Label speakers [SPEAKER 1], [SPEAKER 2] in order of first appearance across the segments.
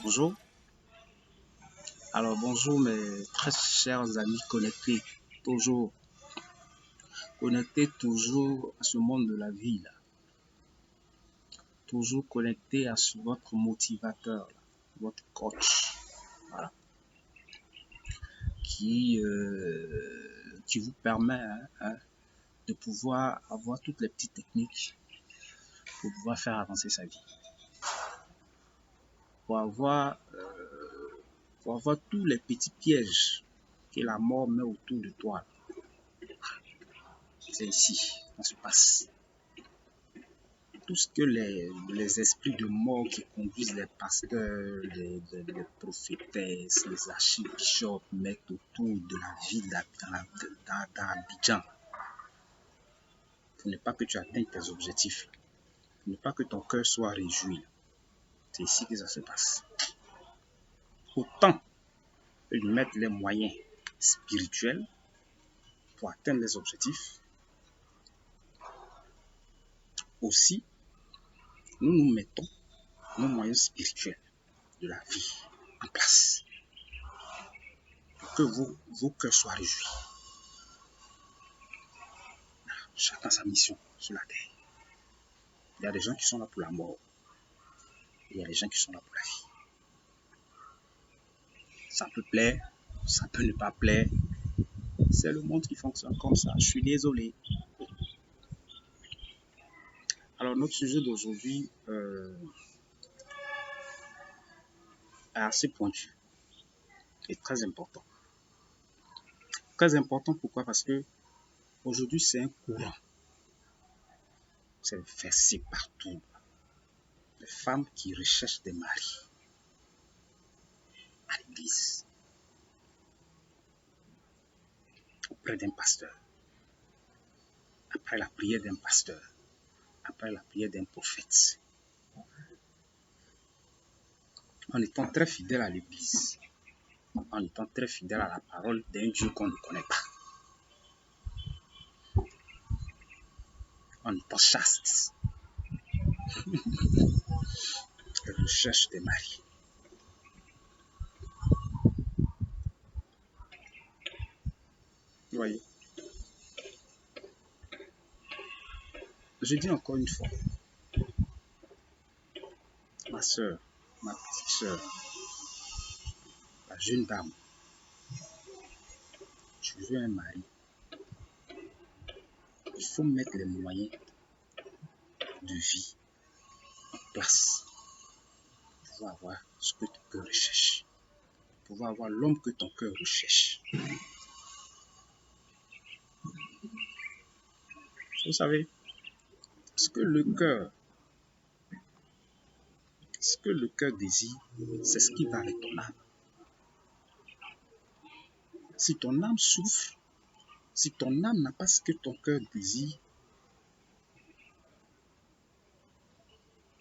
[SPEAKER 1] Bonjour. Alors bonjour mes très chers amis connectés toujours à ce monde de la vie là. Toujours connectés à votre motivateur, là, votre coach, voilà, qui vous permet de pouvoir avoir toutes les petites techniques pour pouvoir faire avancer sa vie, pour avoir tous les petits pièges que la mort met autour de toi. C'est ici qu'on se passe. Tout ce que les esprits de mort qui conduisent les pasteurs, les prophétesses, les archibishops mettent autour de la ville d'Abidjan, pour ne pas que tu atteignes tes objectifs, pour ne pas que ton cœur soit réjoui. C'est ici que ça se passe. Autant ils mettent les moyens spirituels pour atteindre les objectifs, aussi nous mettons nos moyens spirituels de la vie en place pour que vos cœurs soient réjouis. Chacun sa mission sur la terre. Il y a des gens qui sont là pour la mort. Il y a des gens qui sont là pour la vie. Ça peut plaire, ça peut ne pas plaire. C'est le monde qui fonctionne comme ça. Je suis désolé. Alors notre sujet d'aujourd'hui est assez pointu et très important. Très important pourquoi? Parce que aujourd'hui c'est un courant. C'est versé partout. Les femmes qui recherchent des maris à l'église, auprès d'un pasteur, après la prière d'un pasteur, après la prière d'un prophète, en étant très fidèle à l'église, en étant très fidèle à la parole d'un Dieu qu'on ne connaît pas, en étant chaste, elle recherche des maris. Vous voyez? Je dis encore une fois, ma soeur, ma petite soeur, la jeune dame, tu veux un mari, il faut mettre les moyens de vie en place pour pouvoir avoir ce que ton cœur recherche, pour pouvoir avoir l'homme que ton cœur recherche. Vous savez, ce que le cœur désire, c'est ce qui va avec ton âme. Si ton âme souffre, si ton âme n'a pas ce que ton cœur désire,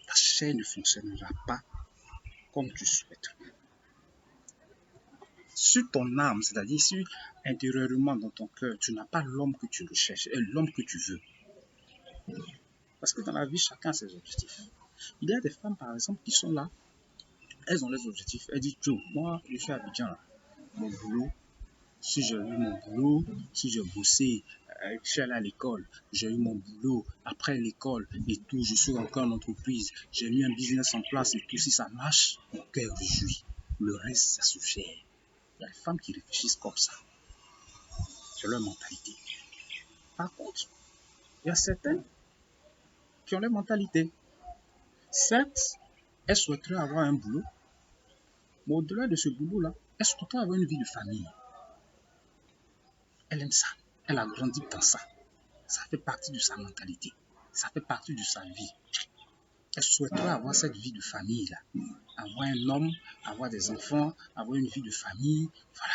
[SPEAKER 1] ta chair ne fonctionnera pas comme tu souhaites. Si ton âme, c'est-à-dire si intérieurement dans ton cœur, tu n'as pas l'homme que tu recherches et l'homme que tu veux. Parce que dans la vie, chacun a ses objectifs. Il y a des femmes, par exemple, qui sont là, elles ont les objectifs. Elles disent, Joe, moi, je suis à Abidjan, là. Mon boulot, si j'ai eu mon boulot, si j'ai bossé, je suis allé à l'école, j'ai eu mon boulot, après l'école et tout, je suis encore en entreprise, j'ai mis un business en place et tout, si ça marche, mon cœur réjouit. Le reste, ça se gère. Il y a des femmes qui réfléchissent comme ça. C'est leur mentalité. Par contre, il y a certaines qui ont leur mentalité. Certes, elles souhaiteraient avoir un boulot, mais au-delà de ce boulot-là, elles souhaiteraient avoir une vie de famille. Elle aime ça. Elle a grandi dans ça. Ça fait partie de sa mentalité. Ça fait partie de sa vie. Elle souhaiterait avoir cette vie de famille-là. Avoir un homme, avoir des enfants, avoir une vie de famille. Voilà.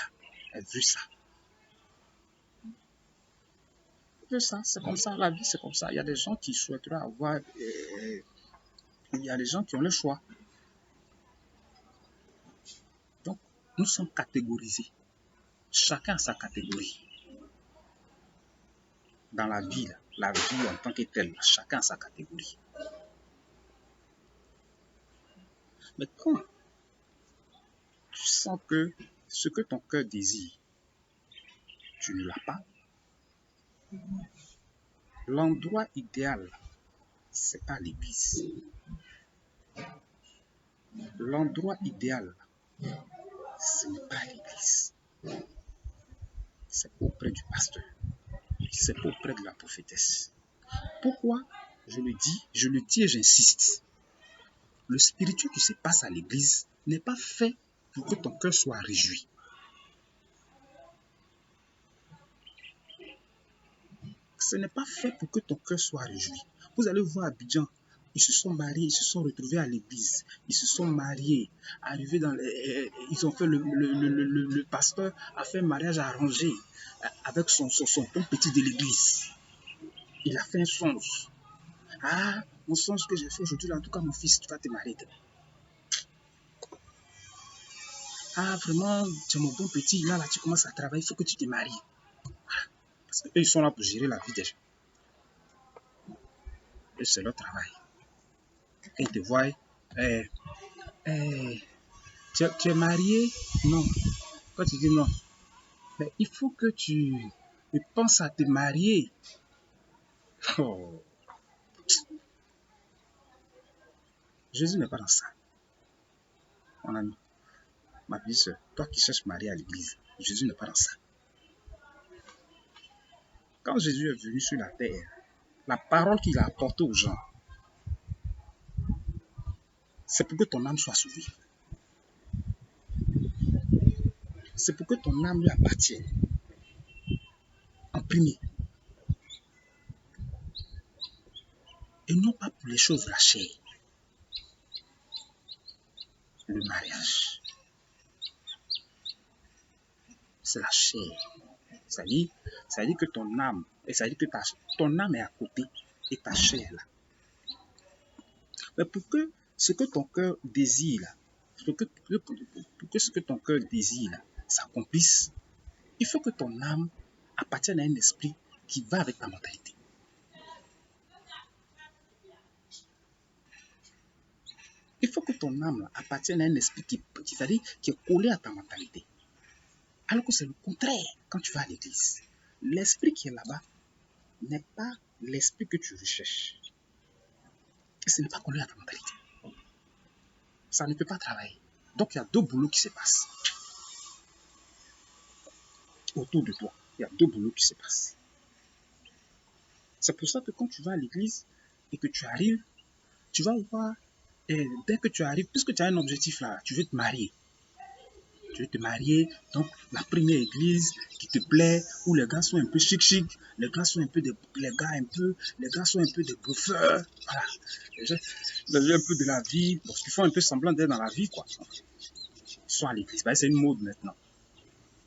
[SPEAKER 1] Elle veut ça. Elle veut ça. C'est comme ça. La vie, c'est comme ça. Il y a des gens qui souhaiteraient avoir... il y a des gens qui ont le choix. Donc, nous sommes catégorisés. Chacun a sa catégorie. Dans la vie en tant que telle, chacun a sa catégorie. Mais quand sens que ce que ton cœur désire, tu ne l'as pas, l'endroit idéal, c'est pas l'église. L'endroit idéal, ce n'est pas l'église. C'est auprès du pasteur. C'est auprès de la prophétesse. Pourquoi je le dis et j'insiste. Le spirituel qui se passe à l'église n'est pas fait pour que ton cœur soit réjoui. Ce n'est pas fait pour que ton cœur soit réjoui. Vous allez voir Abidjan, ils se sont mariés, ils se sont retrouvés à l'église, ils se sont mariés, arrivés dans ils ont fait le pasteur a fait un mariage arrangé avec son bon petit de l'église. Il a fait un songe. Ah, mon songe que j'ai fait aujourd'hui, en tout cas, mon fils, tu vas te marier. Ah, vraiment, tu es mon bon petit, là, tu commences à travailler, il faut que tu te maries. Parce qu'eux, ils sont là pour gérer la vie des gens. Et c'est leur travail. Quand ils te voient, tu es marié? Non. Quand tu dis non, mais il faut que tu penses à te marier. Oh. Jésus n'est pas dans ça. Mon ami, ma petite soeur, toi qui cherches marier à l'église, Jésus n'est pas dans ça. Quand Jésus est venu sur la terre, la parole qu'il a apportée aux gens, c'est pour que ton âme soit sauvée. C'est pour que ton âme lui appartienne. En premier. Et non pas pour les choses de la chair. Le mariage, c'est la chair. Ça dit que ton âme, et ça dit que ton âme est à côté et ta chair là. Mais pour que ce que ton cœur désire là, pour que ce que ton cœur désire là s'accomplisse, il faut que ton âme appartienne à un esprit qui va avec ta mentalité. Il faut que ton âme là, appartienne à un esprit qui est collé à ta mentalité. Alors que c'est le contraire quand tu vas à l'église. L'esprit qui est là-bas n'est pas l'esprit que tu recherches. Et ce n'est pas collé à ta mentalité. Ça ne peut pas travailler. Donc il y a deux boulots qui se passent. Autour de toi, il y a deux boulots qui se passent. C'est pour ça que quand tu vas à l'église et que tu arrives, tu vas voir, et dès que tu arrives, puisque tu as un objectif là, tu veux te marier. Tu veux te marier, donc la première église qui te plaît, où les gars sont un peu chic, les gars sont un peu des bluffeurs, voilà. Les gens un peu de la vie, parce qu'ils font un peu semblant d'être dans la vie, quoi. Ils sont à l'église, c'est une mode maintenant.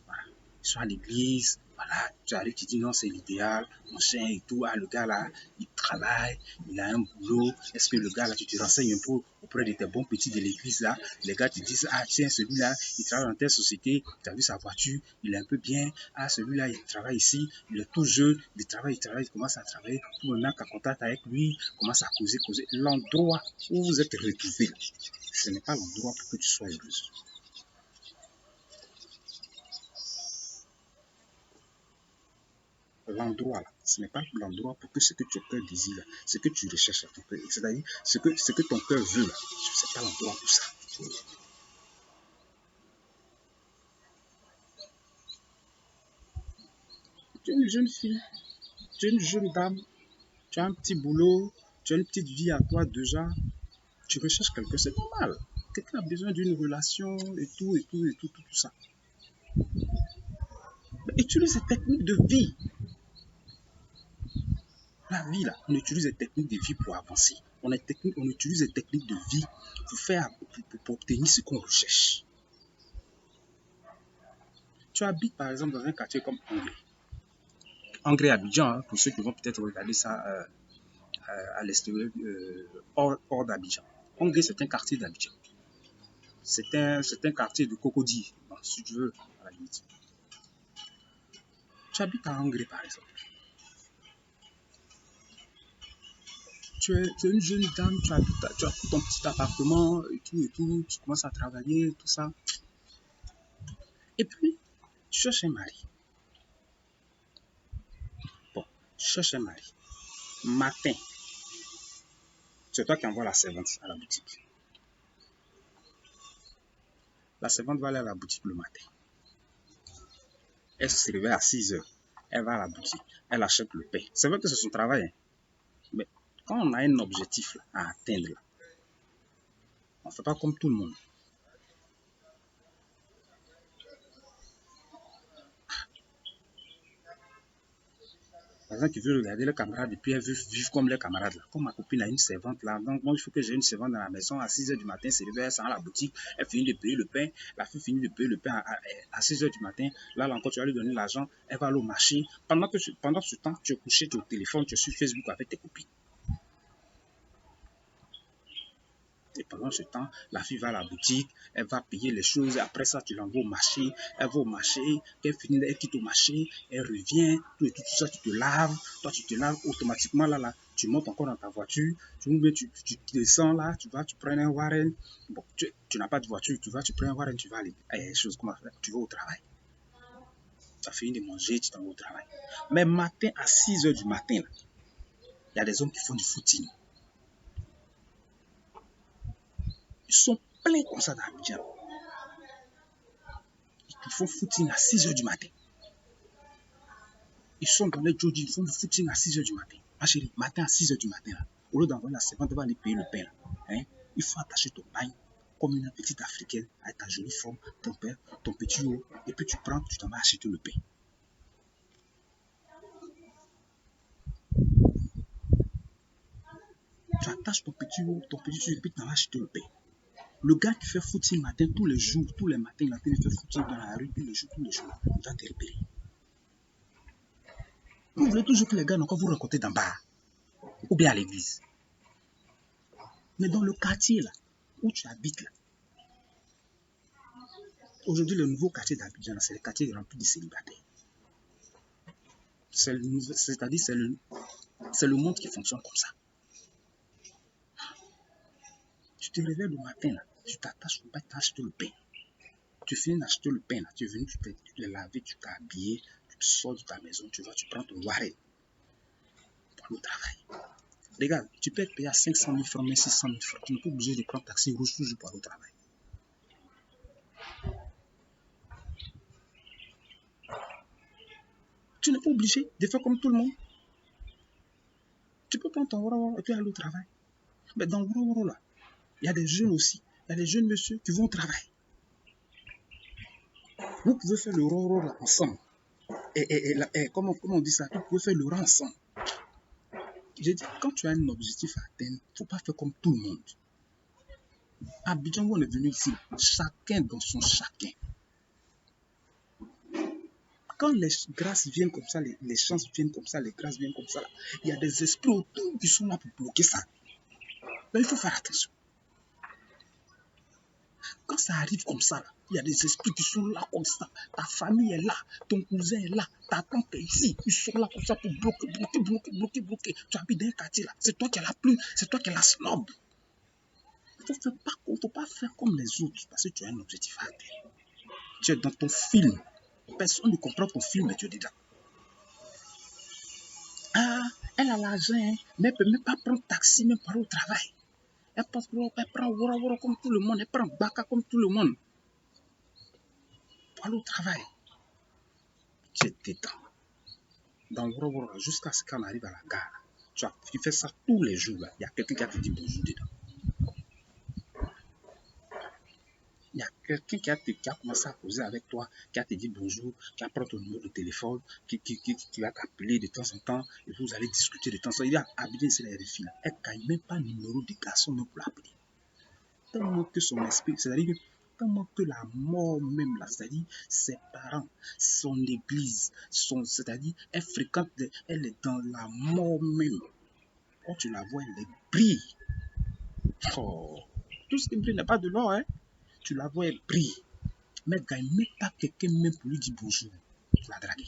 [SPEAKER 1] Voilà. Ils sont à l'église, voilà, tu arrives, tu dis non, c'est l'idéal, mon chien et tout, ah, le gars là, il travaille, il a un boulot, est-ce que le gars là, tu te renseignes un peu auprès de tes bons petits de l'église là, les gars te disent, ah tiens, celui-là, il travaille dans telle société, tu as vu sa voiture, il est un peu bien, ah celui-là, il travaille ici, il est tout jeune, il travaille, il commence à travailler, tout le monde a contact avec lui, commence à causer. L'endroit où vous êtes retrouvés, ce n'est pas l'endroit pour que tu sois heureuse. L'endroit là, ce n'est pas l'endroit pour que ce que ton cœur désire, ce que tu recherches à ton cœur, c'est-à-dire ce que ton cœur veut là, ce n'est pas l'endroit pour ça. Tu es une jeune fille, tu es une jeune dame, tu as un petit boulot, tu as une petite vie à toi déjà, tu recherches quelqu'un, c'est normal. Quelqu'un a besoin d'une relation et tout ça. Mais utilise ces techniques de vie. La vie, là, on utilise des techniques de vie pour avancer. On utilise des techniques de vie pour obtenir ce qu'on recherche. Tu habites par exemple dans un quartier comme Angré. Angré Abidjan, hein, pour ceux qui vont peut-être regarder ça à l'extérieur, hors d'Abidjan. Angré, c'est un quartier d'Abidjan. C'est un quartier de Cocody, bon, si tu veux, à la limite. Tu habites à Angré, par exemple. Tu es une jeune dame, tu as ton petit appartement et tout, tu commences à travailler, tout ça. Et puis, tu cherches un mari. Bon, tu cherches un mari. Matin, c'est toi qui envoies la servante à la boutique. La servante va aller à la boutique le matin. Elle se réveille à 6 heures. Elle va à la boutique. Elle achète le pain. C'est vrai que c'est son travail. Hein. Mais quand on a un objectif là, à atteindre, là, on ne fait pas comme tout le monde. Par exemple, qui veut regarder les camarades et puis elle veut vivre comme les camarades. Là. Comme ma copine a une servante là. Donc, moi, il faut que j'ai une servante dans la maison à 6 heures du matin. C'est réveille, elle s'en va à la boutique. Elle finit de payer le pain. La fille finit de payer le pain à 6 heures du matin. Là, encore, tu vas lui donner l'argent. Elle va aller au marché. Pendant ce temps, tu es couché, tu es au téléphone, tu es sur Facebook avec tes copines. Et pendant ce temps, la fille va à la boutique, elle va payer les choses. Après ça, tu l'envoies au marché. Elle va au marché, elle quitte au marché, elle revient, tout ça, tu te laves. Toi, tu te laves automatiquement. Là, tu montes encore dans ta voiture. Tu descends là, tu prends un Warren. Bon, tu n'as pas de voiture, tu prends un Warren, tu vas aller. Tu vas au travail. Tu as fini de manger, tu t'en vas au travail. Mais matin, à 6 heures du matin, il y a des hommes qui font du footing. Ils sont pleins comme ça dans Abidjan. Ils font footing à 6 heures du matin. Ils sont dans les jogging, ils font du footing à 6 heures du matin. Ma chérie, matin à 6 heures du matin, là, au lieu d'envoyer la servante, va aller payer le pain. Là, hein, il faut attacher ton pain comme une petite africaine avec ta jolie forme, ton père, ton petit haut, et puis tu prends, tu t'en vas acheter le pain. Tu attaches ton petit haut, et puis tu t'en vas acheter le pain. Le gars qui fait footing matin, tous les jours, tous les matins, il fait footing dans la rue, tous les jours, il va te repérer. Vous voulez toujours que les gars n'ont qu'à vous rencontrer dans le bar ou bien à l'église. Mais dans le quartier là, où tu habites là, aujourd'hui le nouveau quartier d'Abidjan, c'est le quartier rempli de célibataires. C'est-à-dire c'est le monde qui fonctionne comme ça. Tu te réveilles le matin là, tu t'attaches au pain, tu achètes le pain. Tu finis d'acheter le pain là, tu es venu, tu t'es lavé, tu t'es habillé, tu sors de ta maison, tu vas, tu prends ton warren pour aller au travail. Regarde, tu peux être payé à 500 000 francs, mais 600 000 francs. Tu n'es pas obligé de prendre taxi rouge toujours pour aller au travail. Tu n'es pas obligé de faire comme tout le monde. Tu peux prendre ton waro et puis aller au travail. Mais dans le waro là, il y a des jeunes aussi. Il y a des jeunes messieurs qui vont au travail. Vous pouvez faire le waro là ensemble. Et comment on dit ça? Vous pouvez faire le rang ensemble. J'ai dit, quand tu as un objectif à atteindre, il ne faut pas faire comme tout le monde. À Abidjan, où on est venu ici, chacun dans son chacun. Quand les grâces viennent comme ça, les chances viennent comme ça, les grâces viennent comme ça, il y a des esprits autour qui sont là pour bloquer ça. Mais il faut faire attention. Quand ça arrive comme ça, il y a des esprits qui sont là comme ça. Ta famille est là, ton cousin est là, ta tante est ici. Ils sont là comme ça pour bloquer. Tu habites dans un quartier là, c'est toi qui es la plume, c'est toi qui es la snob. Il ne faut pas faire comme les autres parce que tu as un objectif à atteindre. Tu es dans ton film. Personne ne comprend ton film, mais tu es dedans. Ah, elle a l'argent, hein, mais elle ne peut même pas prendre taxi, même pour aller au travail. Elle prend Woro comme tout le monde, elle prend Baka comme tout le monde. Pour aller au travail. Tu es dedans. Dans Woro jusqu'à ce qu'on arrive à la gare. Tu fais ça tous les jours. Il y a quelqu'un qui a te dit bonjour dedans. Il y a quelqu'un qui a commencé à causer avec toi, qui a te dit bonjour, qui a pris ton numéro de téléphone, qui va t'appeler de temps en temps, et vous allez discuter de temps en temps. Il y a Abidjan, c'est les filles. Elle ne gagne même pas le numéro de garçon même pour l'appeler. Tellement que son esprit, c'est-à-dire tellement que la mort même là, c'est-à-dire ses parents, son église, c'est-à-dire elle fréquente, elle est dans la mort même. Quand tu la vois, elle brille. Oh, tout ce qui brille n'est pas de l'or, hein. Tu la vois, elle brille. Mais elle ne gagne même pas quelqu'un même pour lui dire bonjour. Pour la draguer.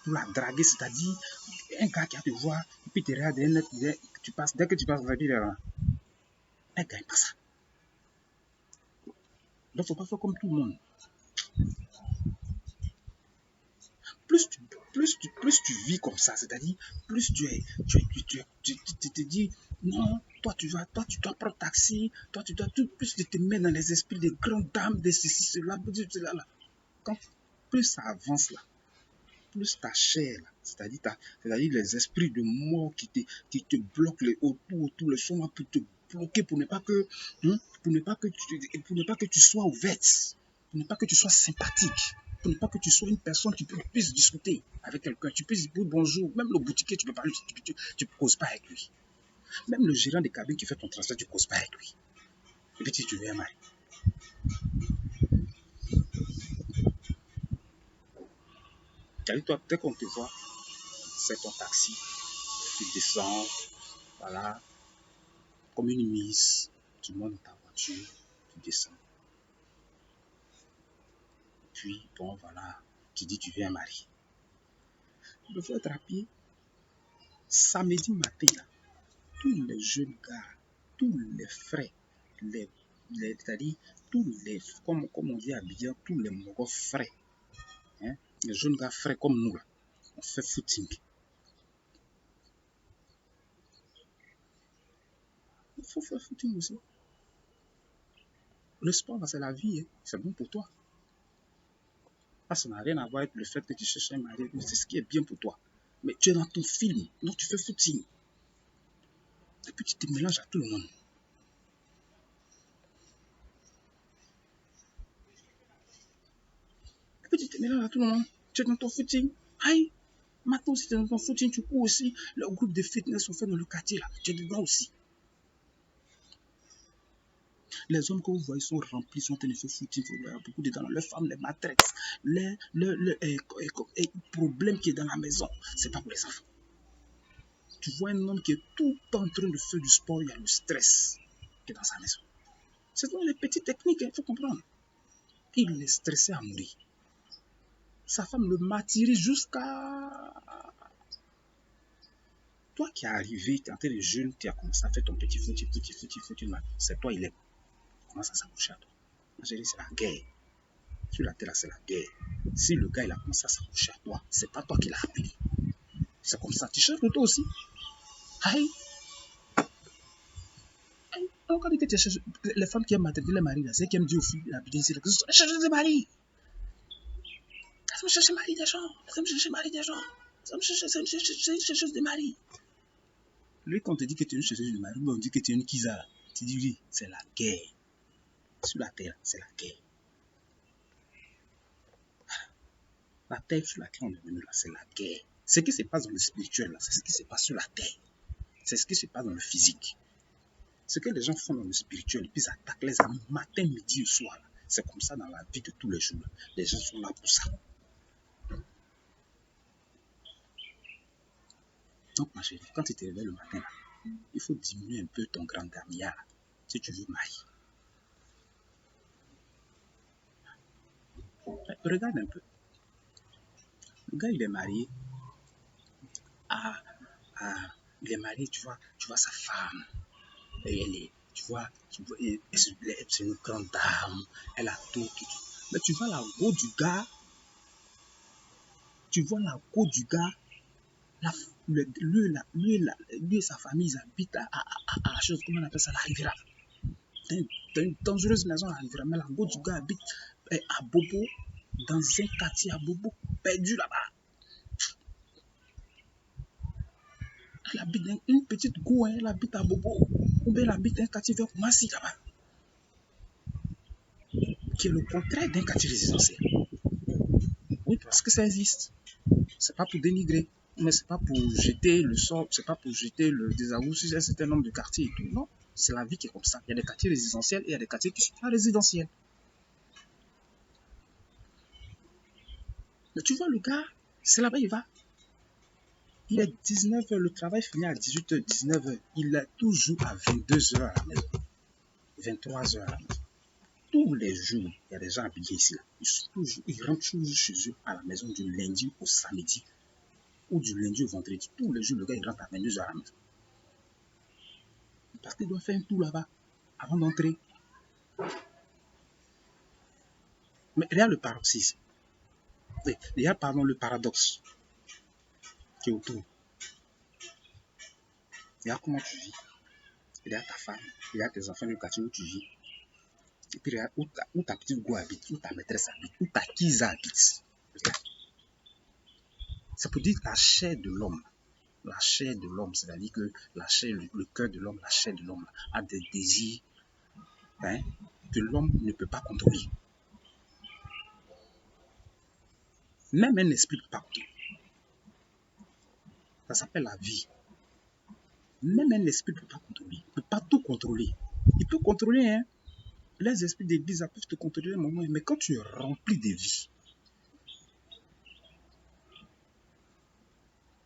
[SPEAKER 1] Pour la draguer, c'est-à-dire un gars qui a te voir, et puis tu regardes, dès que tu passes, ça veut dire, elle ne gagne pas ça. Donc, il ne faut pas faire comme tout le monde. Plus tu vis comme ça, c'est-à-dire, plus tu te dis, non, toi tu dois prendre taxi, toi tu dois tout, plus tu te mets dans les esprits des grandes dames, de ceci, cela, là. Quand plus ça avance là, plus ta chair, c'est-à-dire les esprits de mort qui te bloquent autour, le son pour te bloquer pour ne pas que, pour ne pas que tu sois ouverte, pour ne pas que tu sois sympathique, pour ne pas que tu sois une personne qui puisse discuter avec quelqu'un, tu puisses dire bonjour, même le boutiquier, tu peux parler, tu causes pas avec lui. Même le gérant de cabine qui fait ton transfert, tu causes pas avec lui. Et puis tu viens mal. Toi, dès qu'on te voit, c'est ton taxi, tu descends, voilà, comme une mise, tu montes dans ta voiture, tu descends. Puis, bon, voilà, tu dis tu viens marier. Il faut être à pied. Samedi matin, là, tous les jeunes gars, tous les frais, c'est-à-dire tous les, comme on dit à Abidjan, tous les mogos frais, hein, les jeunes gars frais comme nous, là, on fait footing. Il faut faire footing aussi. Le sport, c'est la vie, hein. C'est bon pour toi. Ah, ça n'a rien à voir avec le fait que tu cherches un mari, c'est ce qui est bien pour toi. Mais tu es dans ton film, donc tu fais footing. Et puis tu te mélanges à tout le monde. Et puis tu te mélanges à tout le monde. Tu es dans ton footing. Aïe, maintenant si tu es dans ton footing, tu cours aussi. Le groupe de fitness sont faits dans le quartier là. Tu es dedans aussi. Les hommes que vous voyez sont remplis, sont en train de faire footing. Il y a beaucoup dedans. Les femmes, les matrix, les problèmes qui est dans la maison, c'est pas pour les enfants. Tu vois un homme qui est tout en train de faire du sport, il y a le stress qui est dans sa maison. C'est dans les petites techniques, il faut comprendre. Il est stressé à mourir. Sa femme le martyrise jusqu'à... Toi qui es arrivé, tu es en train de jeûner, tu as commencé à faire ton petit footing, c'est toi, il commence à s'accoucher à toi. Moi, j'ai dit, c'est la guerre. Sur la terre, c'est la guerre. Si le gars, il a commencé à s'accoucher à toi, c'est pas toi qui l'as appelé. C'est comme ça. Tu cherches pour toi aussi. Aïe. Aïe. Donc, quand tu cherches, les femmes qui aiment maltraiter les maris, c'est qui aiment dire aux filles, la bidée, c'est la chercher des maris. Laisse-moi chercher le mari des gens. Laisse-moi chercher le mari des gens. Laisse-moi chercher des maris. Lui, quand on te dit que tu es une chercheuse de mari, on dit que tu es une kisa. Tu dis oui, c'est la guerre. Sur la terre, c'est la guerre. La terre sur laquelle on est venu là, c'est la guerre. Ce qui se passe dans le spirituel, là, c'est ce qui se passe sur la terre. C'est ce qui se passe dans le physique. Ce que les gens font dans le spirituel, puis ils attaquent les amis matin, midi et soir. C'est comme ça dans la vie de tous les jours. Les gens sont là pour ça. Donc, ma chérie, quand tu te réveilles le matin, là, il faut diminuer un peu ton grand gamillard si tu veux marier. Regarde un peu. Le gars, il est marié il est marié, tu vois sa femme. C'est une grande dame. Elle a tout. Mais tu vois la go du gars, lui et sa famille, ils habitent à la chose, comment on appelle ça, la Riviera. Dans une dangereuse maison à la Riviera. Mais la go du gars habite à Bobo, dans un quartier à Bobo, perdu là-bas. Elle habite dans une petite go, elle habite à Bobo. Ou bien elle habite dans un quartier vers Massi là-bas. Qui est le contraire d'un quartier résidentiel. Oui, parce que ça existe. C'est pas pour dénigrer, mais c'est pas pour jeter le sort, c'est pas pour jeter le désarroi sur un certain nombre de quartiers et tout. Non, c'est la vie qui est comme ça. Il y a des quartiers résidentiels et il y a des quartiers qui sont pas résidentiels. Mais tu vois, le gars, c'est là-bas, il va. Il est 19h, le travail finit à 18h, 19h. Il est toujours à 22h à la maison. 23h à la maison. Tous les jours, il y a des gens habillés ici. Là. Ils rentrent toujours chez eux à la maison du lundi au samedi ou du lundi au vendredi. Tous les jours, le gars, il rentre à 22h à la maison. Parce qu'il doit faire un tour là-bas avant d'entrer. Mais regarde le paroxysme. Regarde, pardon, le paradoxe qui est autour. Regarde comment tu vis. Regarde ta femme. Regarde tes enfants du quartier où tu vis. Et puis regarde où ta petite go habite, où ta maîtresse habite, où ta kisa habite. Regarde. C'est pour dire la chair de l'homme. La chair de l'homme, c'est-à-dire que la chair, le cœur de l'homme, la chair de l'homme a des désirs que l'homme ne peut pas contrôler. Même un esprit ne peut pas contrôler. Ça s'appelle la vie. Même un esprit ne peut pas contrôler. Il ne peut pas tout contrôler. Il peut contrôler, hein. Les esprits d'église peuvent te contrôler un moment, mais quand tu es rempli de vie,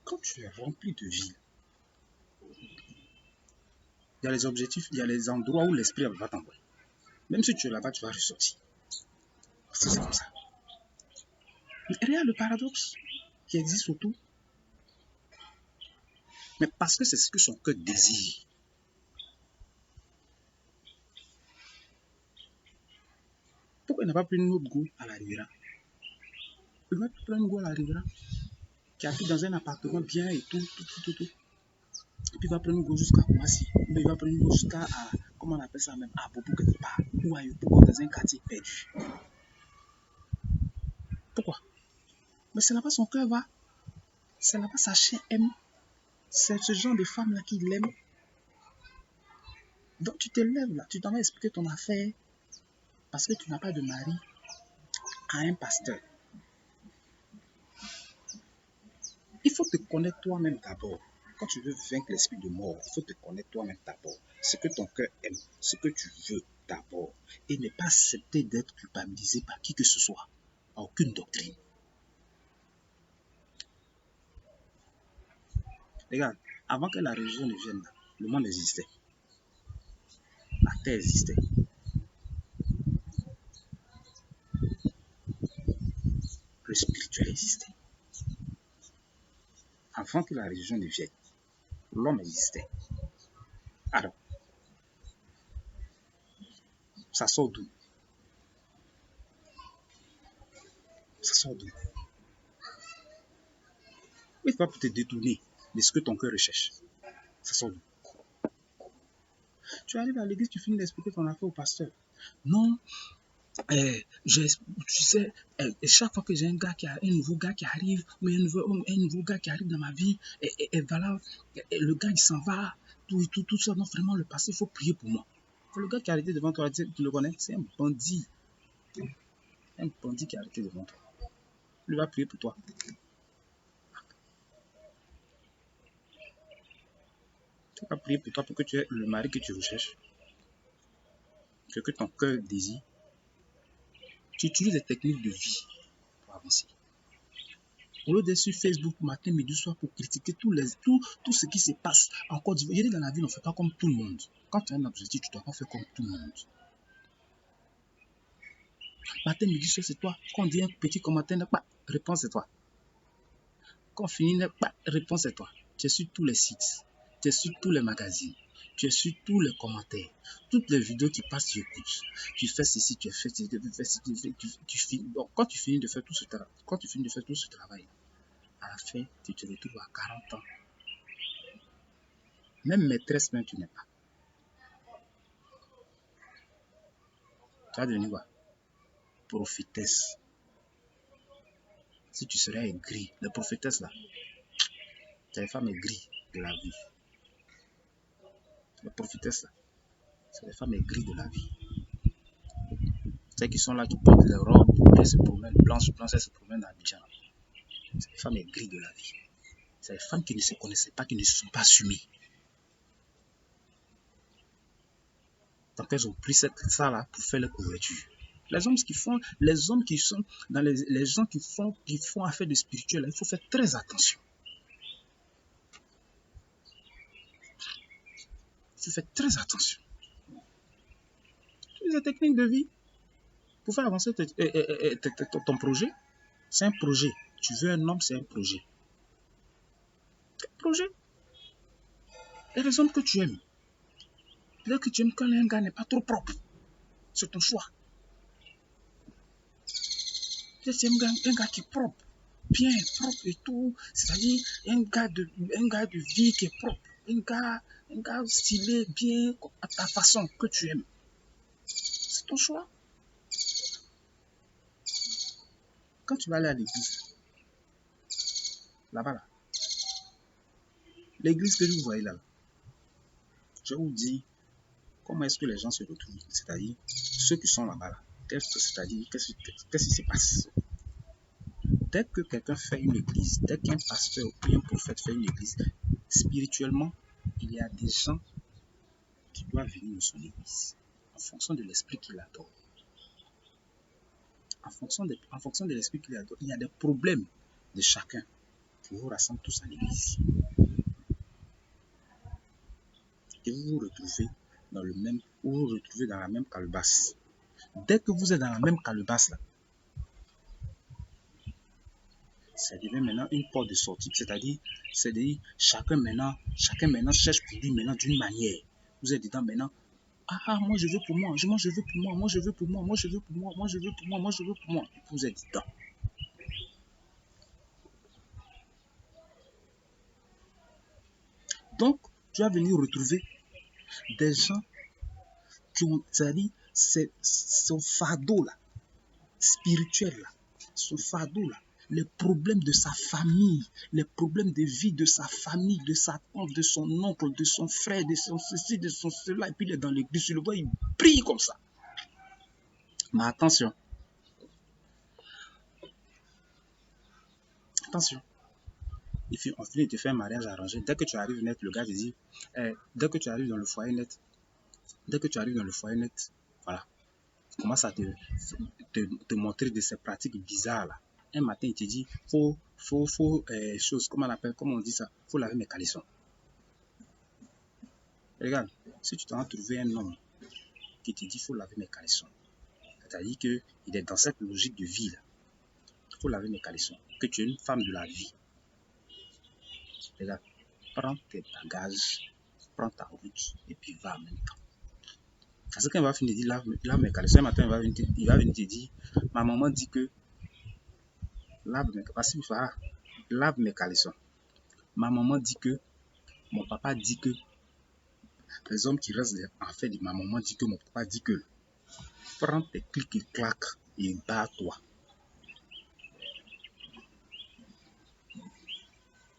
[SPEAKER 1] quand tu es rempli de vie, il y a les objectifs, il y a les endroits où l'esprit va t'envoyer. Même si tu es là-bas, tu vas ressortir. Parce que c'est comme ça. Mais regarde le paradoxe qui existe autour. Mais parce que c'est ce que son cœur désire. Pourquoi il n'a pas pris une autre go à la Riviera? Il va prendre une go à la Riviera qui habite dans un appartement bien et tout. Et puis il va prendre une go jusqu'à Koumassi. Il va prendre une go jusqu'à, comment on appelle ça même, à Bobo quelque part. Ou à Yopougon dans un quartier perdu. Pourquoi? Mais c'est là-bas son cœur va. C'est là-bas sa chair aime. C'est ce genre de femme-là qui l'aime. Donc tu te lèves là, tu t'en vas expliquer ton affaire parce que tu n'as pas de mari à un pasteur. Il faut te connaître toi-même d'abord. Quand tu veux vaincre l'esprit de mort, il faut te connaître toi-même d'abord. Ce que ton cœur aime, ce que tu veux d'abord. Et ne pas accepter d'être culpabilisé par qui que ce soit, par aucune doctrine. Regarde, avant que la religion ne vienne, le monde existait. La terre existait. Le spirituel existait. Avant que la religion ne vienne, l'homme existait. Alors, ça sort d'où? Ça sort d'où? Il faut te détourner de ce que ton cœur recherche. Ça sort d'où? Tu arrives à l'église, tu finis d'expliquer ton affaire au pasteur. Non, tu sais, chaque fois que j'ai un nouveau gars qui arrive, ou un nouveau gars qui arrive dans ma vie, et voilà, le gars il s'en va, tout ça, non, vraiment, le passé, il faut prier pour moi. Le gars qui est arrêté devant toi, tu le connais, c'est un bandit. Un bandit qui est arrêté devant toi. Il va prier pour toi. Il va prier pour toi pour que tu aies le mari que tu recherches, ce que ton cœur désire. Tu utilises des techniques de vie pour avancer. Au lieu d'être sur Facebook matin, midi, soir pour critiquer tout ce qui se passe en Côte d'Ivoire. Je dis dans la vie, on ne fait pas comme tout le monde. Quand tu as un objectif, tu ne dois pas faire comme tout le monde. Matin, midi, soir, c'est toi. Quand on dit un petit commentaire, réponse c'est toi. Quand on finit, réponse c'est toi. Tu es sur tous les sites, tu es sur tous les magazines, tu es sur tous les commentaires, toutes les vidéos qui passent, tu écoutes. Tu fais ceci, tu fais ceci, tu finis. Donc, quand tu finis de faire tout ce travail, à la fin, tu te retrouves à 40 ans. Même maîtresse, même tu n'es pas. Tu vas devenir quoi? Prophétesse. Si tu serais aigri, les prophétesses là, c'est les femmes aigries de la vie. Les prophétesses là, c'est les femmes aigries de la vie. Celles qui sont là, qui portent les robes, elles se promènent, blanches, elles se promènent à Abidjan. C'est les femmes aigries de la vie. C'est les femmes qui ne se connaissaient pas, qui ne se sont pas assumées. Donc elles ont pris ça là pour faire leur couverture. Les hommes qui sont dans les gens qui font affaire de spirituel, il faut faire très attention. Il faut faire très attention. Les techniques de vie pour faire avancer ton projet. C'est un projet. Tu veux un homme, c'est un projet. C'est un projet. Il y a des hommes que tu aimes. Peut-être que tu aimes quand un gars n'est pas trop propre. C'est ton choix. peut-être c'est un gars qui est propre, bien propre et tout, c'est-à-dire un gars de vie qui est propre, un gars stylé, bien, à ta façon, que tu aimes. C'est ton choix. Quand tu vas aller à l'église, là-bas, là, l'église que vous voyez là, je vous dis comment est-ce que les gens se retrouvent. C'est-à-dire, ceux qui sont là-bas, là, qu'est-ce qui se passe? Dès que quelqu'un fait une église, dès qu'un pasteur ou un prophète fait une église, spirituellement, il y a des gens qui doivent venir dans son église en fonction de l'esprit qu'il adore. En fonction de l'esprit qu'il adore, il y a des problèmes de chacun qui vous rassemblent tous en église. Et vous vous retrouvez dans la même calebasse. Dès que vous êtes dans la même calebasse, là, ça devient maintenant une porte de sortie. C'est-à-dire, chacun maintenant cherche pour lui maintenant d'une manière. Vous êtes dedans maintenant. Ah, moi je veux pour moi, moi je veux pour moi, moi je veux pour moi, moi je veux pour moi, moi je veux pour moi, moi je veux pour moi. Et vous êtes dedans. Donc, tu vas venir retrouver des gens qui ont, c'est-à-dire, son fardeau là, spirituel là, son fardeau là, les problèmes de sa famille, les problèmes de vie de sa famille, de sa tante, de son oncle, de son frère, de son ceci, de son cela, et puis il est dans l'église, tu le vois, il brille comme ça. Mais attention, attention. On finit de te faire un mariage arrangé. Dès que tu arrives net, le gars te dit, dès que tu arrives dans le foyer net, voilà, il commence à te montrer de ces pratiques bizarres là. Un matin, il te dit, comment on dit ça, faut laver mes caleçons. Regarde, si tu t'en as trouvé un homme qui te dit, faut laver mes caleçons, c'est-à-dire qu'il est dans cette logique de vie là, faut laver mes caleçons, que tu es une femme de la vie. Regarde, prends tes bagages, prends ta route et puis va en même temps. Parce que quand il va finir de dire lave mes caleçons, un matin il va venir te dire, ma maman dit que lave mes caleçons. Ma maman dit que, mon papa dit que, les hommes qui restent en fait, ma maman dit que, mon papa dit que, prends tes clics et claques et bats-toi.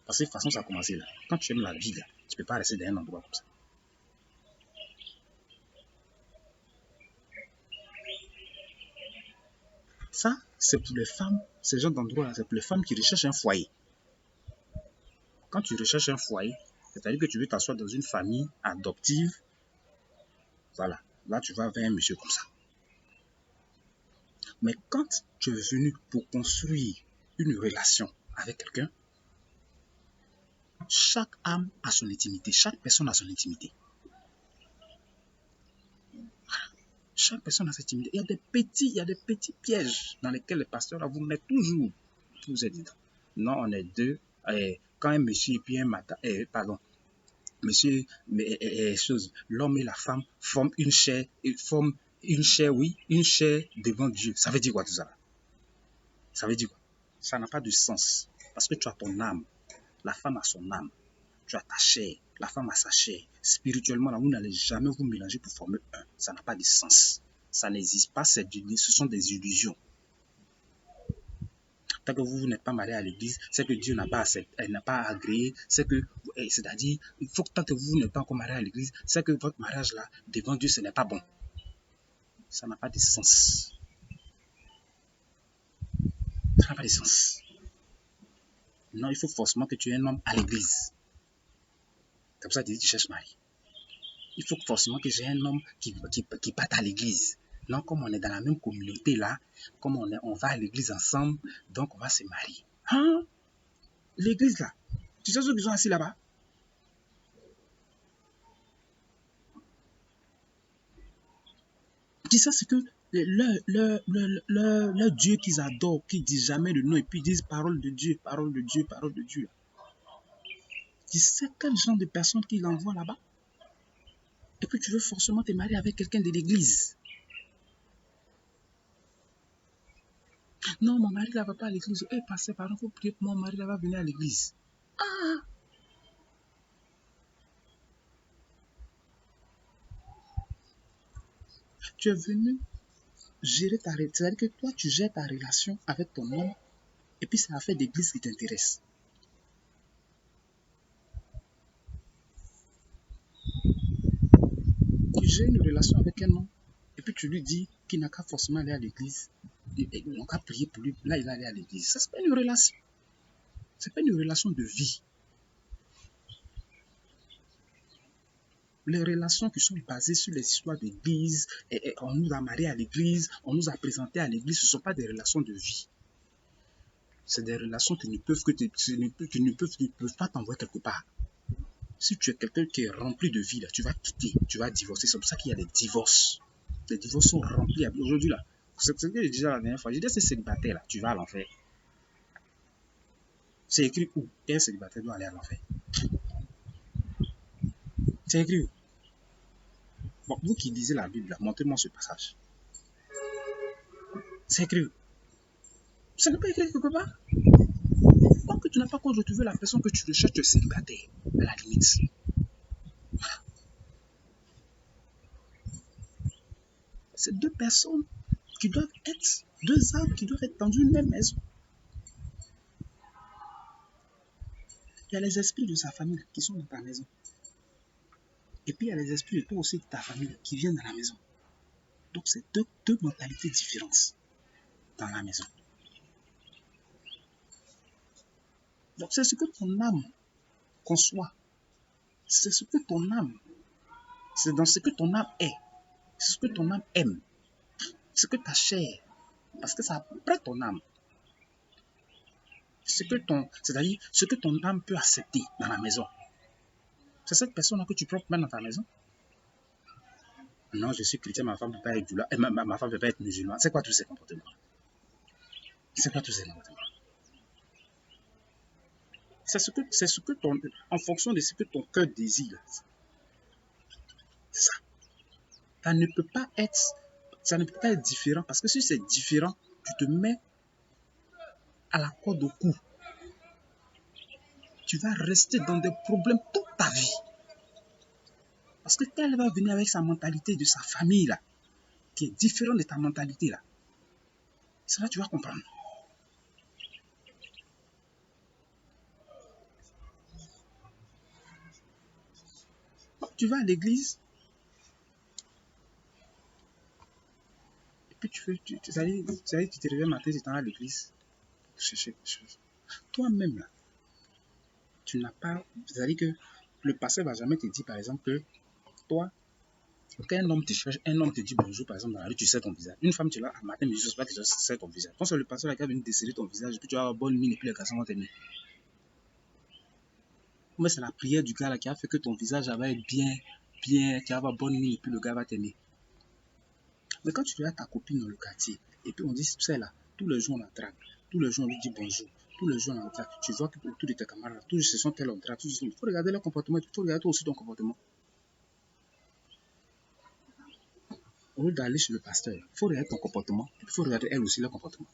[SPEAKER 1] Parce que de toute façon, ça a commencé là. Quand tu aimes la vie là, tu ne peux pas rester dans un endroit comme ça. Ça, c'est pour les femmes, ces genres d'endroits-là, c'est pour les femmes qui recherchent un foyer. Quand tu recherches un foyer, c'est-à-dire que tu veux t'asseoir dans une famille adoptive, voilà, là tu vas vers un monsieur comme ça. Mais quand tu es venu pour construire une relation avec quelqu'un, chaque âme a son intimité, chaque personne a son intimité. Chaque personne a son intimité. Il y a des petits pièges dans lesquels les pasteurs vous mettent toujours. Vous êtes dedans. Non, on est deux. Quand un monsieur et puis un matin, monsieur, l'homme et la femme forment une chair, oui, une chair devant Dieu. Ça veut dire quoi tout ça? Ça veut dire quoi? Ça n'a pas de sens. Parce que tu as ton âme. La femme a son âme. Tu as ta chair. La femme a sa chair. Spirituellement, là, vous n'allez jamais vous mélanger pour former un. Ça n'a pas de sens. Ça n'existe pas. Ce sont des illusions. Tant que vous n'êtes pas marié à l'église, c'est que Dieu n'a pas agréé. C'est-à-dire, il faut que tant que vous n'êtes pas encore marié à l'église, c'est que votre mariage là, devant Dieu, ce n'est pas bon. Ça n'a pas de sens. Ça n'a pas de sens. Non, il faut forcément que tu aies un homme à l'église. C'est pour ça que tu cherches mari. Il faut forcément que j'ai un homme qui parte à l'église. Non, comme on est dans la même communauté là, comme on va à l'église ensemble, donc on va se marier. Hein? L'église là, tu sais ceux qui sont assis là-bas? Tu sais, c'est que leur Dieu qu'ils adorent, qu'ils disent jamais le nom, et puis ils disent parole de Dieu, parole de Dieu, parole de Dieu. Tu sais quel genre de personnes qu'il envoie là-bas? Et puis tu veux forcément te marier avec quelqu'un de l'église. Non, mon mari ne va pas à l'église. Eh, pasteur, pardon, il faut prier pour mon mari, là va venir à l'église. Ah! Tu es venu gérer ta relation. C'est-à-dire que toi, tu gères ta relation avec ton homme et puis c'est l'affaire d'église qui t'intéresse. Tu gères une relation avec un homme et puis tu lui dis qu'il n'a qu'à forcément aller à l'église. Et on qu'à prier pour lui. Là, il va aller à l'église. Ça, c'est pas une relation. C'est pas une relation de vie. Les relations qui sont basées sur les histoires d'église, et on nous a mariés à l'église, on nous a présentés à l'église, ce ne sont pas des relations de vie. C'est des relations qui ne peuvent, ne peuvent pas t'envoyer quelque part. Si tu es quelqu'un qui est rempli de vie, là, tu vas quitter, tu vas divorcer. C'est pour ça qu'il y a des divorces. Les divorces sont remplis. Aujourd'hui, là, c'est ce que j'ai dit la dernière fois. J'ai dit à ces célibataires, là, tu vas à l'enfer. C'est écrit où? Un célibataire doit aller à l'enfer. C'est écrit où? Bon, vous qui lisez la Bible, montrez-moi ce passage. C'est écrit où? Ça n'est pas écrit quelque part. Tant que tu n'as pas encore retrouvé la personne que tu recherches, tu es célibataire, à la limite. C'est deux personnes qui doivent être, deux âmes qui doivent être dans une même maison. Il y a les esprits de sa famille qui sont dans ta maison. Et puis il y a les esprits de toi aussi de ta famille qui viennent dans la maison. Donc c'est deux mentalités différentes dans la maison. Donc c'est ce que ton âme conçoit. C'est ce que ton âme, c'est dans ce que ton âme est. C'est ce que ton âme aime. Ce que ta chair, parce que ça prend ton âme. C'est-à-dire ce que ton âme peut accepter dans la maison. C'est cette personne que tu prends dans ta maison. Non, je suis chrétien, ma femme ne peut pas être du là. Ma femme ne peut pas être musulmane. C'est quoi tous ces comportements? C'est quoi tous ces comportements? C'est ce que ton, en fonction de ce que ton cœur désire. C'est ça. Ça ne peut pas être, ça ne peut pas être différent parce que si c'est différent, tu te mets à la corde au cou. Tu vas rester dans des problèmes toute ta vie. Parce que quand elle va venir avec sa mentalité de sa famille là, qui est différente de ta mentalité là, c'est là que tu vas comprendre. Tu vas à l'église, et puis tu te réveilles le matin, tu t'en vas à l'église. Chercher quelque chose. Toi-même là, tu n'as pas. C'est-à-dire que le pasteur ne va jamais te dire, par exemple, que toi, quand un homme te cherche, un homme te dit bonjour, par exemple, dans la rue, tu sais ton visage. Une femme, tu es là, à matin, mais je ne sais pas, tu sais ton visage. Quand c'est le pasteur qui va venir déceler ton visage, puis tu vas avoir bonne mine, et puis les garçons vont t'aimer. Mais c'est la prière du gars là qui a fait que ton visage va être bien, tu vas avoir bonne mine, et puis le gars va t'aimer. Mais quand tu as ta copine dans le quartier, et puis on dit, tu sais là, tous les jours on la drague, tous les jours on lui dit bonjour, tous les jours on la drague, tu vois que autour de tes camarades, tous ce sont tels on drague, il faut regarder leur comportement, il faut regarder toi aussi ton comportement. Au lieu d'aller chez le pasteur, il faut regarder ton comportement, et puis il faut regarder elle aussi leur comportement.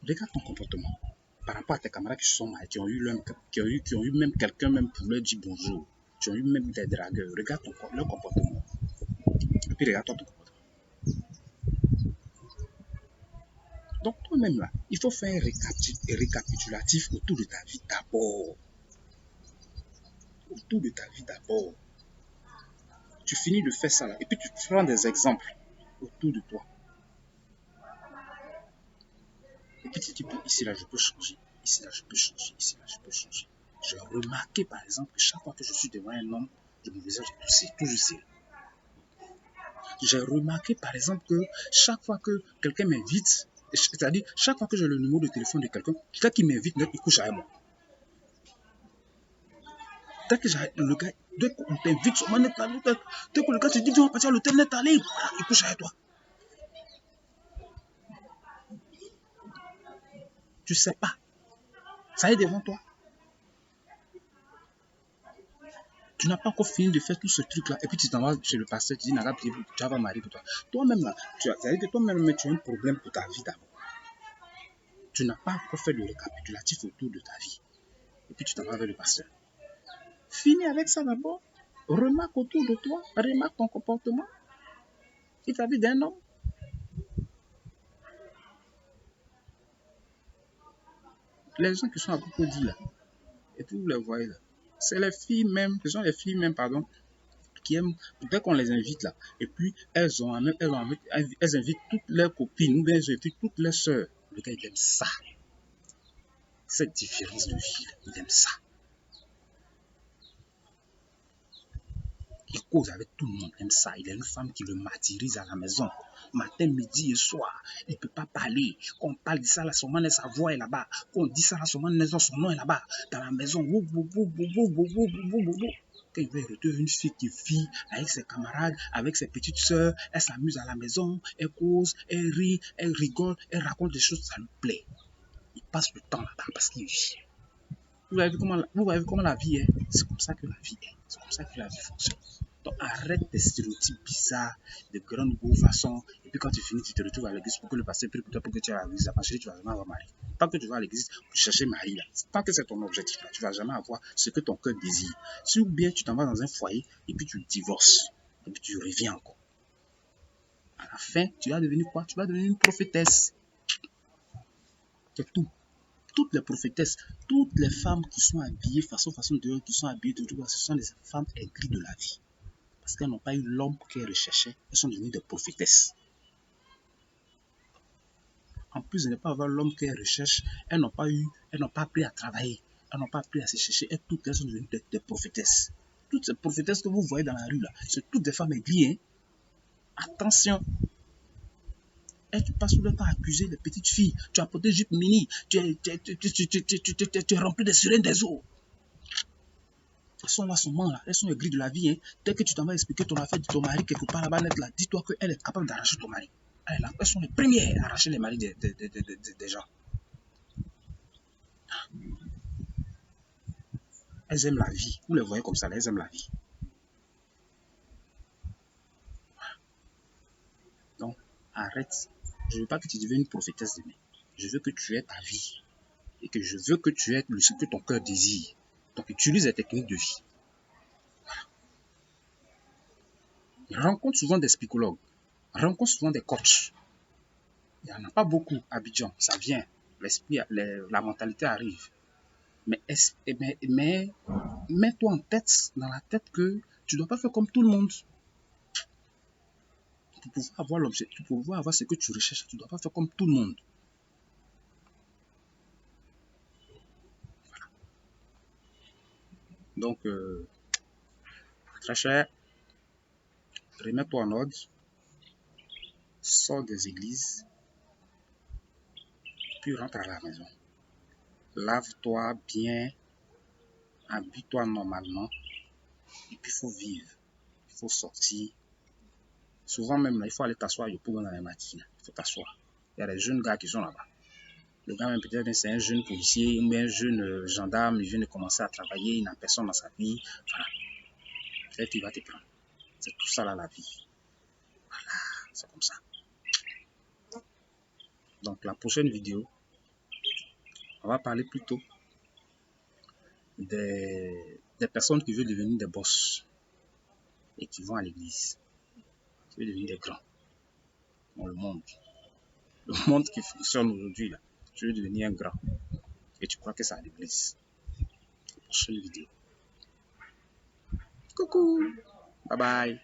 [SPEAKER 1] Regarde ton comportement par rapport à tes camarades qui se sont mariés, qui ont eu même quelqu'un même pour leur dire bonjour, qui ont eu même des dragueurs. Regarde leur comportement. Et puis regarde ton comportement. Donc toi-même là, il faut faire un récapitulatif autour de ta vie d'abord. Autour de ta vie d'abord. Tu finis de faire ça là, et puis tu prends des exemples autour de toi. Et puis tu dis, bon, ici là je peux changer, ici là je peux changer, ici là je peux changer. J'ai remarqué par exemple que chaque fois que je suis devant un homme, mon visage est toussé, toujours serré. J'ai remarqué par exemple que chaque fois que quelqu'un m'invite, c'est-à-dire chaque fois que j'ai le numéro de téléphone de quelqu'un, quelqu'un qui m'invite, il couche avec moi. Dès que le gars, dès qu'on t'invite sur net à l'hôtel, dès que le gars te dit, tu vas partir à l'hôtel net aller, voilà, il couche avec toi. Tu sais pas. Ça est devant toi. Tu n'as pas encore fini de faire tout ce truc-là. Et puis tu t'en vas chez le pasteur, tu dis, Naga, tu vas marier pour toi. Toi-même, là, c'est-à-dire que toi-même, tu as un problème pour ta vie d'abord. Tu n'as pas encore fait le récapitulatif autour de ta vie. Et puis tu t'en vas vers le pasteur. Finis avec ça d'abord. Remarque autour de toi. Remarque ton comportement. Et ta vie d'un homme. Les gens qui sont à Cocody là, et puis vous les voyez là, c'est les filles même, ce sont les filles même, pardon, qui aiment, dès qu'on les invite là, et puis elles invitent toutes leurs copines, ou bien elles invitent toutes leurs sœurs. Le gars, il aime ça. Cette différence de vie, il aime ça. Il cause avec tout le monde, il aime ça. Il a une femme qui le martyrise à la maison. Matin, midi et soir. Il ne peut pas parler. Quand on parle de ça, là, sa voix est là-bas. Quand on dit ça, là, son nom est là-bas. Dans la maison. Quand il veut retrouver une fille qui vit avec ses camarades, avec ses petites sœurs, elle s'amuse à la maison, elle cause, elle rit, elle rigole, elle raconte des choses, ça lui plaît. Il passe le temps là-bas parce qu'il vit. Vous voyez comment la vie est. C'est comme ça que la vie est. C'est comme ça que la vie fonctionne. Donc arrête tes stéréotypes bizarres, de grandes beaux façons. Et puis quand tu finis, tu te retrouves à l'église pour que le pasteur prie pour toi, pour que tu ailles à l'église. Parce que tu vas jamais avoir mari. Tant que tu vas à l'église pour chercher mari, là, tant que c'est ton objectif, là, tu vas jamais avoir ce que ton cœur désire. Si ou bien tu t'en vas dans un foyer et puis tu divorces. Et puis tu reviens encore. À la fin, tu vas devenir quoi? Tu vas devenir une prophétesse. C'est tout. Toutes les prophétesses, toutes les femmes qui sont habillées façon dehors, qui sont habillées de tout, ce sont des femmes aigries de la vie. Parce qu'elles n'ont pas eu l'homme qu'elles recherchaient, elles sont devenues des prophétesses. En plus de ne pas avoir l'homme qu'elles recherchent, elles n'ont pas appris à travailler, elles n'ont pas appris à se chercher, et toutes elles sont devenues des prophétesses. Toutes ces prophétesses que vous voyez dans la rue là, c'est toutes des femmes aigries. Hein? Attention! Et tu passes tout le temps à accuser les petites filles. Tu as porté jupe mini, tu es rempli des sirènes des eaux. Elles sont là, elles sont aigries de la vie. Hein. Dès que tu t'en vas expliquer ton affaire de ton mari quelque part là-bas, là, dis-toi qu'elle est capable d'arracher ton mari. Elles sont les premières à arracher les maris des gens. Elles aiment la vie. Vous les voyez comme ça, elles aiment la vie. Donc, arrête. Je ne veux pas que tu deviennes une prophétesse demain. Je veux que tu aies ta vie. Et que je veux que tu aies ce que ton cœur désire. Donc, utilise les techniques de vie. Rencontre souvent des psychologues. Rencontre souvent des coachs. Il n'y en a pas beaucoup à Abidjan. Ça vient. L'esprit, la mentalité arrive. Mais mets-toi en tête, dans la tête que tu ne dois pas faire comme tout le monde. Pour pouvoir avoir l'objectif, pour pouvoir avoir ce que tu recherches, tu ne dois pas faire comme tout le monde. Voilà. Donc, très cher, remets-toi en ordre, sors des églises, puis rentre à la maison. Lave-toi bien, habille-toi normalement, et puis il faut vivre, il faut sortir. Souvent même, là, il faut aller t'asseoir pour dans les matinées. Il faut t'asseoir. Il y a des jeunes gars qui sont là-bas. Le gars, même peut-être, c'est un jeune policier ou un jeune gendarme, il vient de commencer à travailler, il n'a personne dans sa vie. Voilà. Peut-être qu'il va te prendre. C'est tout ça là, la vie. Voilà, c'est comme ça. Donc, la prochaine vidéo, on va parler plutôt des personnes qui veulent devenir des boss et qui vont à l'église. Qui veulent devenir des grands dans le monde. Le monde qui fonctionne aujourd'hui, là. Tu veux devenir un grand et tu crois que c'est à l'église. Prochaine vidéo. Coucou. Bye bye.